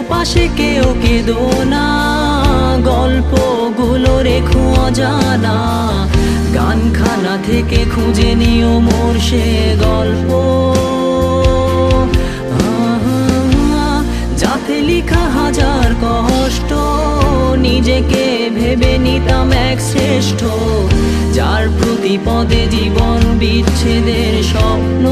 পাশে কেউ কেঁদো না, গল্পগুলো রেখো অজানা, গানখানা থেকে খুঁজে নিও মোর সে গল্প। যাতে লিখা হাজার কষ্ট, নিজেকে ভেবে নিতাম এক শ্রেষ্ঠ, যার প্রতি পদে জীবন বিচ্ছেদের স্বপ্ন।